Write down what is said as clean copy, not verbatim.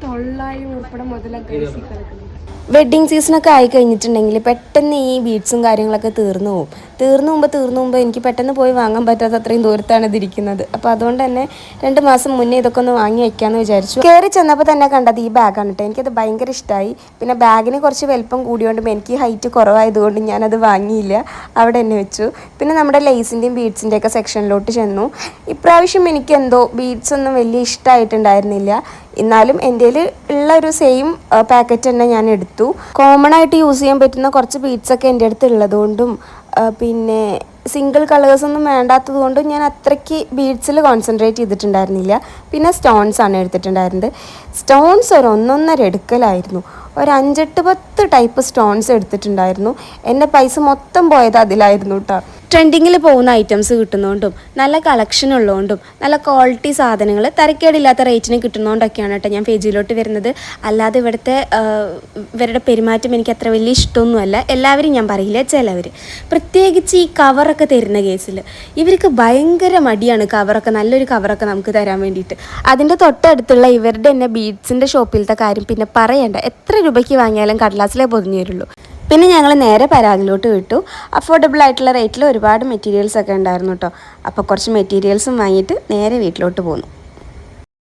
900 മുതലൊക്കെ wedding സീസണൊക്കെ ആയി കഴിഞ്ഞിട്ടുണ്ടെങ്കിൽ പെട്ടെന്ന് ഈ ബീഡ്സും കാര്യങ്ങളൊക്കെ തീർന്നു പോകുമ്പോൾ എനിക്ക് പെട്ടെന്ന് പോയി വാങ്ങാൻ പറ്റാത്ത അത്രയും ദൂരത്താണ് ഇതിരിക്കുന്നത്. അപ്പോൾ അതുകൊണ്ട് തന്നെ 2 മാസം മുന്നേ ഇതൊക്കെ ഒന്ന് വാങ്ങി വെക്കാമെന്ന് വിചാരിച്ചു. കയറി ചെന്നപ്പോൾ തന്നെ കണ്ടത് ഈ ബാഗാണ് കേട്ടോ. എനിക്കത് ഭയങ്കര ഇഷ്ടമായി. പിന്നെ ബാഗിന് കുറച്ച് വലിപ്പം കൂടിയോണ്ടും എനിക്ക് ഹൈറ്റ് കുറവായതുകൊണ്ട് ഞാനത് വാങ്ങിയില്ല, അവിടെ തന്നെ വെച്ചു. പിന്നെ നമ്മുടെ ലേസിൻ്റെയും ബീഡ്സിൻ്റെയൊക്കെ സെക്ഷനിലോട്ട് ചെന്നു. ഇപ്രാവശ്യം എനിക്ക് എന്തോ ബീഡ്സ് ഒന്നും വലിയ ഇഷ്ടമായിട്ടുണ്ടായിരുന്നില്ല. എന്നാലും എൻ്റെ ഉള്ള ഒരു സെയിം പാക്കറ്റ് തന്നെ ഞാൻ എടുത്തു. കോമൺ ആയിട്ട് യൂസ് ചെയ്യാൻ പറ്റുന്ന കുറച്ച് ബീഡ്സൊക്കെ എൻ്റെ അടുത്ത് ഉള്ളതുകൊണ്ടും പിന്നെ സിംഗിൾ കളേഴ്സൊന്നും വേണ്ടാത്തത് കൊണ്ടും ഞാൻ അത്രയ്ക്ക് ബീഡ്സിൽ കോൺസെൻട്രേറ്റ് ചെയ്തിട്ടുണ്ടായിരുന്നില്ല. പിന്നെ സ്റ്റോൺസ് ആണ് എടുത്തിട്ടുണ്ടായിരുന്നത്. സ്റ്റോൺസ് ഒരു 1.5 എടുക്കലായിരുന്നു. ഒരു 5-10 ടൈപ്പ് സ്റ്റോൺസ് എടുത്തിട്ടുണ്ടായിരുന്നു. എൻ്റെ പൈസ മൊത്തം പോയത് അതിലായിരുന്നു കേട്ടോ. ട്രെൻഡിങ്ങിൽ പോകുന്ന ഐറ്റംസ് കിട്ടുന്നതുകൊണ്ടും നല്ല കളക്ഷൻ ഉള്ളതുകൊണ്ടും നല്ല ക്വാളിറ്റി സാധനങ്ങൾ തരക്കേടില്ലാത്ത റേറ്റിന് കിട്ടുന്നതുകൊണ്ടൊക്കെയാണ് കേട്ടോ ഞാൻ പേജിലോട്ട് വരുന്നത്. അല്ലാതെ ഇവരുടെ പെരുമാറ്റം എനിക്ക് അത്ര വലിയ ഇഷ്ടമൊന്നുമല്ല. എല്ലാവരും ഞാൻ പറയില്ല, ചിലവർ പ്രത്യേകിച്ച് ഈ കവറൊക്കെ തരുന്ന കേസിൽ ഇവർക്ക് ഭയങ്കര മടിയാണ്. കവറൊക്കെ നല്ലൊരു കവറൊക്കെ നമുക്ക് തരാൻ വേണ്ടിയിട്ട്. അതിൻ്റെ തൊട്ടടുത്തുള്ള ഇവരുടെ തന്നെ ബീഡ്സിൻ്റെ ഷോപ്പിലത്തെ കാര്യം പിന്നെ പറയണ്ട. എത്ര രൂപയ്ക്ക് വാങ്ങിയാലും കടലാസിലേ പൊതിഞ്ഞു തരുള്ളൂ. പിന്നെ ഞങ്ങൾ നേരെ പരാഗിലോട്ട് വിട്ടു. അഫോർഡബിൾ ആയിട്ടുള്ള റേറ്റിൽ ഒരുപാട് മെറ്റീരിയൽസ് ഒക്കെ ഉണ്ടായിരുന്നു കേട്ടോ. അപ്പോൾ കുറച്ച് മെറ്റീരിയൽസും വാങ്ങിയിട്ട് നേരെ വീട്ടിലോട്ട് പോന്നു.